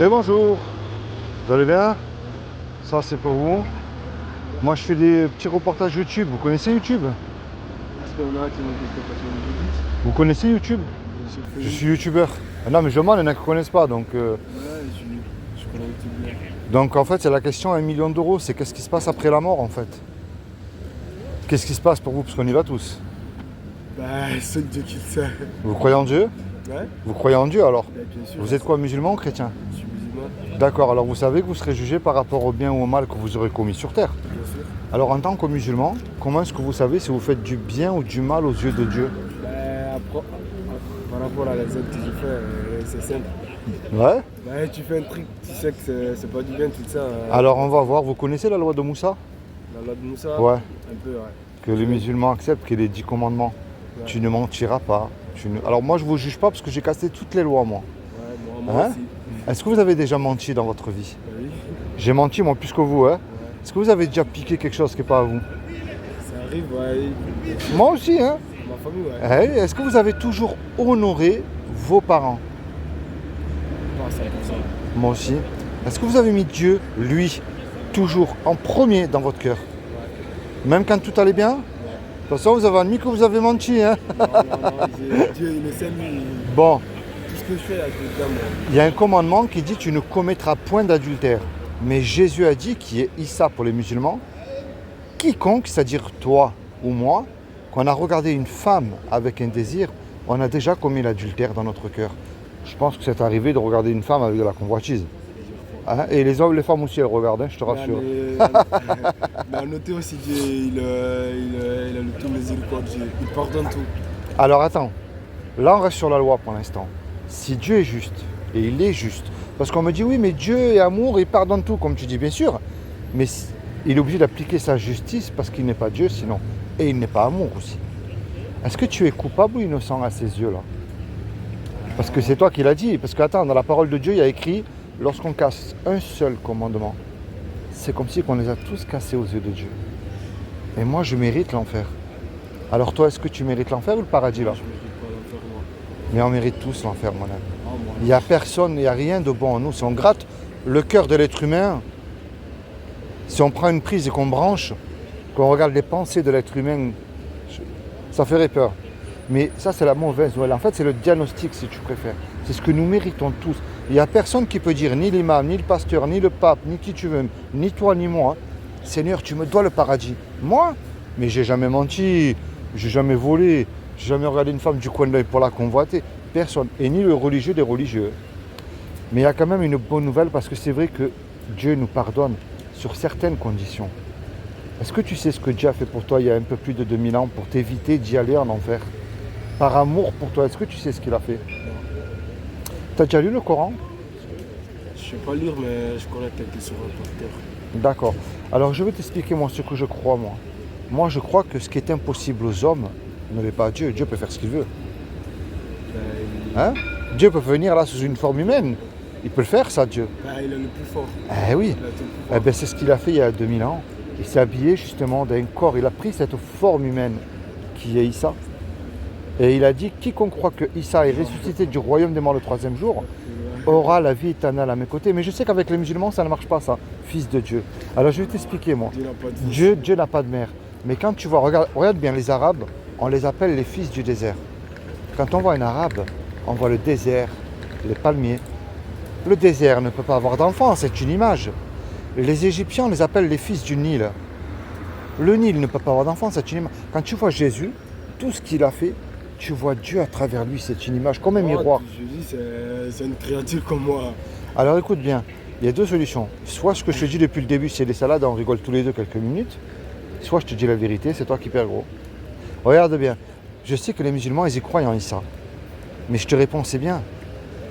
Et bonjour, vous allez bien? Ça c'est pour vous. Moi je fais des petits reportages YouTube. Vous connaissez YouTube? Est-ce qu'il y en a qui ont quelque chose de Vous connaissez YouTube? Je suis youtubeur. Ah non mais je demande, il y en a qui ne connaissent pas. Donc, Ouais, je connais YouTube. donc en fait c'est la question à 1 million d'euros. C'est qu'est-ce qui se passe après la mort en fait? Qu'est-ce qui se passe pour vous? Parce qu'on y va tous. Bah, seul Dieu qui le sait. Vous croyez en Dieu? Ouais, Vous croyez en Dieu alors? bah, bien sûr. Vous êtes quoi, musulman ou chrétien? Je suis musulman, D'accord, alors vous savez que vous serez jugé par rapport au bien ou au mal que vous aurez commis sur terre. bien sûr. Alors en tant que musulman, comment est-ce que vous savez si vous faites du bien ou du mal aux yeux de Dieu? Bah, par rapport à les actes que j'ai fait, c'est simple. Ouais. Bah, tu fais un truc, tu sais que c'est pas du bien, tu le sais. Alors on va voir, vous connaissez la loi de Moussa? La loi de Moussa, Ouais. un peu, ouais. Que les musulmans acceptent qu'il y ait les 10 commandements. Ouais. Tu ne mentiras pas. Alors moi je vous juge pas parce que j'ai cassé toutes les lois moi. Ouais, moi Hein? aussi. Est-ce que vous avez déjà menti dans votre vie? Bah oui, J'ai menti moi plus que vous, hein? ouais. Est-ce que vous avez déjà piqué quelque chose qui n'est pas à vous? Ça arrive, ouais. Moi aussi, hein? Ma famille, ouais. Est-ce que vous avez toujours honoré vos parents? Pas à 100%. Moi aussi. Est-ce que vous avez mis Dieu, lui, toujours en premier dans votre cœur? Ouais. Même quand tout allait bien? De toute façon, vous avez admis que vous avez menti, hein? Non, Dieu, il le sait, lui. Bon, Tout ce que je fais, avec le gamin. il y a un commandement qui dit tu ne commettras point d'adultère. Mais Jésus a dit, qui est Issa pour les musulmans, quiconque, c'est-à-dire toi ou moi, qu'on a regardé une femme avec un désir, on a déjà commis l'adultère dans notre cœur. Je pense que c'est arrivé de regarder une femme avec de la convoitise. Hein? Et les hommes, les femmes aussi, elles regardent, hein, je te rassure. Mais à noter aussi, Dieu, il a le tout miséricorde, Dieu. Il pardonne tout. Alors attends, là on reste sur la loi pour l'instant. Si Dieu est juste, et il est juste, parce qu'on me dit oui mais Dieu est amour, il pardonne tout, comme tu dis bien sûr, mais il est obligé d'appliquer sa justice parce qu'il n'est pas Dieu sinon, et il n'est pas amour aussi. Est-ce que tu es coupable ou innocent à ses yeux là? Parce que c'est toi qui l'as dit, parce que attends, dans la parole de Dieu il y a écrit, lorsqu'on casse un seul commandement, c'est comme si on les a tous cassés aux yeux de Dieu. Et moi je mérite l'enfer. Alors toi, est-ce que tu mérites l'enfer ou le paradis là? Je ne mérite pas l'enfer, moi. Mais on mérite tous l'enfer, mon ami. Ah, moi. Il n'y a personne, il n'y a rien de bon en nous. Si on gratte le cœur de l'être humain, si on prend une prise et qu'on branche, qu'on regarde les pensées de l'être humain, ça ferait peur. Mais ça, c'est la mauvaise nouvelle. En fait, c'est le diagnostic, si tu préfères. C'est ce que nous méritons tous. Il n'y a personne qui peut dire, ni l'imam, ni le pasteur, ni le pape, ni qui tu veux, ni toi, ni moi, Seigneur, tu me dois le paradis. Moi? Mais j'ai jamais menti, j'ai jamais volé, j'ai jamais regardé une femme du coin de l'œil pour la convoiter. Personne. Et ni le religieux des religieux. Mais il y a quand même une bonne nouvelle parce que c'est vrai que Dieu nous pardonne sur certaines conditions. Est-ce que tu sais ce que Dieu a fait pour toi il y a un peu plus de 2000 ans pour t'éviter d'y aller en enfer? Par amour pour toi, est-ce que tu sais ce qu'il a fait? Tu as déjà lu le Coran? Je ne sais pas lire, mais je connais quelques sur par cœur. D'accord. Alors je vais t'expliquer moi ce que je crois moi. Moi je crois que ce qui est impossible aux hommes ne l'est pas à Dieu. Dieu peut faire ce qu'il veut. Hein? Dieu peut venir là sous une forme humaine. Il peut le faire ça, Dieu. Il est le plus fort. Eh oui. Il a tout le Eh pouvoir. ben, c'est ce qu'il a fait il y a 2000 ans. Il s'est habillé justement d'un corps. Il a pris cette forme humaine qui est Issa. Et il a dit, quiconque croit que Issa est ressuscité du royaume des morts le troisième jour, aura la vie éternelle à mes côtés. Mais je sais qu'avec les musulmans, ça ne marche pas ça, fils de Dieu. Alors je vais t'expliquer moi. Dieu n'a pas de fils. Dieu n'a pas de mère. Mais quand tu vois, regarde bien les Arabes, on les appelle les fils du désert. Quand on voit un Arabe, on voit le désert, les palmiers. Le désert ne peut pas avoir d'enfants, c'est une image. Les Égyptiens, on les appelle les fils du Nil. Le Nil ne peut pas avoir d'enfants, c'est une image. Quand tu vois Jésus, tout ce qu'il a fait, tu vois Dieu à travers lui, c'est une image, comme un miroir. Je dis, c'est une créature comme moi. Alors écoute bien, il y a deux solutions. Soit ce que je te dis depuis le début, c'est des salades, on rigole tous les deux quelques minutes. Soit je te dis la vérité, c'est toi qui perds gros. Regarde bien, je sais que les musulmans, ils y croient en Issa. Mais je te réponds, c'est bien.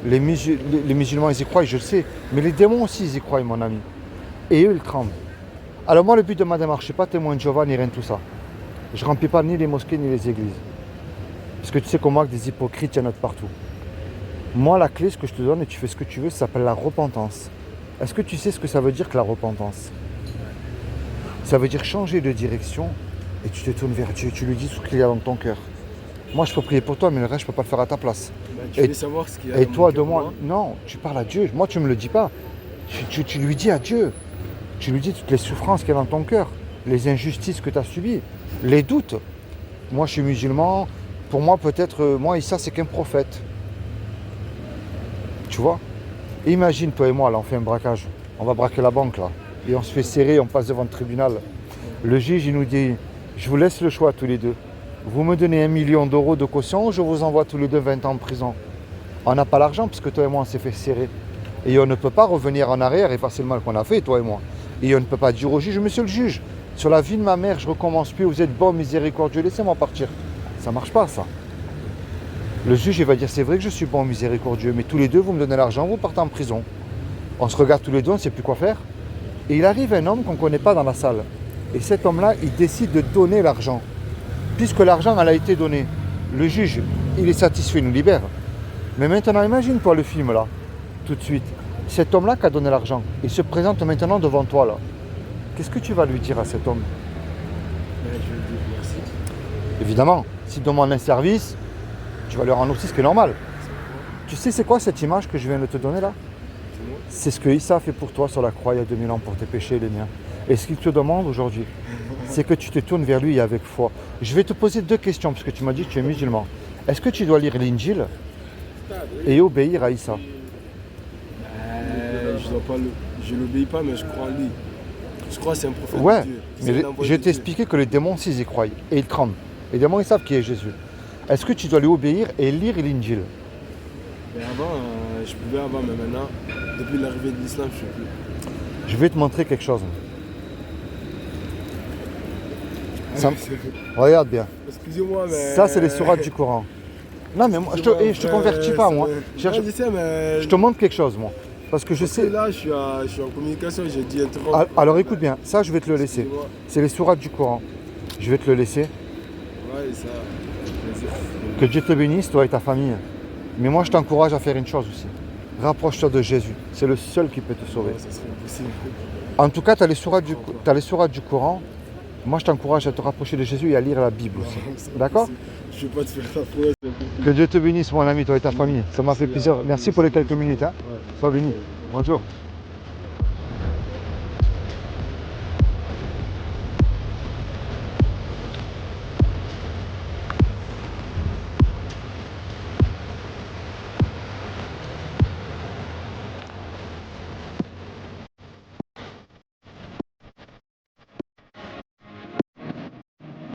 Les musulmans, ils y croient, je le sais. Mais les démons aussi, ils y croient, mon ami. Et eux, ils tremblent. Alors moi, le but de ma démarche, je ne suis pas témoin de Jéhovah, ni rien de tout ça. Je ne remplis pas ni les mosquées, ni les églises. Parce que tu sais comment des hypocrites, il y en a de partout. Moi, la clé, ce que je te donne, et tu fais ce que tu veux, ça s'appelle la repentance. Est-ce que tu sais ce que ça veut dire que la repentance? Ça veut dire changer de direction et tu te tournes vers Dieu, tu lui dis ce qu'il y a dans ton cœur. Moi, je peux prier pour toi, mais le reste, je peux pas le faire à ta place. Bah, tu Et- veux savoir ce qu'il y a Et dans mon toi, cœur de pour moi, non, tu parles à Dieu. Moi, tu me le dis pas. Tu lui dis à Dieu. Tu lui dis toutes les souffrances qu'il y a dans ton cœur, les injustices que tu as subies, les doutes. Moi, je suis musulman. Pour moi, peut-être, moi, Issa, c'est qu'un prophète. Tu vois? Imagine, toi et moi, là, on fait un braquage. On va braquer la banque, là. Et on se fait serrer, on passe devant le tribunal. Le juge, il nous dit, je vous laisse le choix tous les deux. Vous me donnez 1 million d'euros de caution, je vous envoie tous les deux 20 ans en prison. On n'a pas l'argent, parce que toi et moi, on s'est fait serrer. Et on ne peut pas revenir en arrière et effacer le mal qu'on a fait, toi et moi. Et on ne peut pas dire au juge, monsieur le juge, sur la vie de ma mère, je recommence plus, vous êtes bon, miséricordieux, laissez-moi partir. Ça marche pas, ça. Le juge, il va dire, c'est vrai que je suis bon, miséricordieux, mais tous les deux, vous me donnez l'argent, vous partez en prison. On se regarde tous les deux, on ne sait plus quoi faire. Et il arrive un homme qu'on ne connaît pas dans la salle. Et cet homme-là, il décide de donner l'argent. Puisque l'argent, elle a été donné. Le juge, il est satisfait, il nous libère. Mais maintenant, imagine-toi le film, là, tout de suite. Cet homme-là qui a donné l'argent, il se présente maintenant devant toi, là. Qu'est-ce que tu vas lui dire à cet homme? Je vais lui dire merci. Évidemment, s'il demande un service, tu vas lui rendre aussi ce qui est normal. Tu sais, c'est quoi cette image que je viens de te donner, là? C'est moi. C'est ce que Issa a fait pour toi sur la croix il y a 2000 ans pour tes péchés et les miens. Et ce qu'il te demande aujourd'hui, c'est que tu te tournes vers lui avec foi. Je vais te poser 2 questions, parce que tu m'as dit que tu es musulman. Est-ce que tu dois lire l'Injil et obéir à Issa? Je l'obéis pas, mais je crois en lui. Je crois que c'est un prophète Ouais, de Dieu. mais C'est un envoyé je de t'ai Dieu. expliqué que les démons aussi, ils y croient. Et ils tremblent. Les démons, ils savent qui est Jésus. Est-ce que tu dois lui obéir et lire l'Injil? Mais avant, je pouvais avant, mais maintenant, depuis l'arrivée de l'islam, je ne sais plus. Je vais te montrer quelque chose. Ça- Regarde bien. Excusez-moi, mais. Ça, c'est les sourates du Coran. Non, mais moi, je te convertis pas, moi. Je sais, mais. Je te montre quelque chose, moi. Parce que je Parce que sais... là, je suis en communication, j'ai dit interrompre. Alors écoute bien, ça je vais te le laisser. Excusez-moi. C'est les sourates du Coran. Je vais te le laisser. Ouais, ça. Vas-y. Que Dieu te bénisse, toi et ta famille. Mais moi je t'encourage à faire une chose aussi. Rapproche-toi de Jésus. C'est le seul qui peut te sauver. Ouais, ça serait impossible. En tout cas, tu as les sourates du Coran. Moi je t'encourage à te rapprocher de Jésus et à lire la Bible aussi. C'est D'accord? impossible. Je ne vais pas te faire ta promesse. Que Dieu te bénisse mon ami, toi et ta famille. Ça m'a fait plaisir. Merci pour les quelques minutes. Hein. Ouais. Sois béni. Bonjour.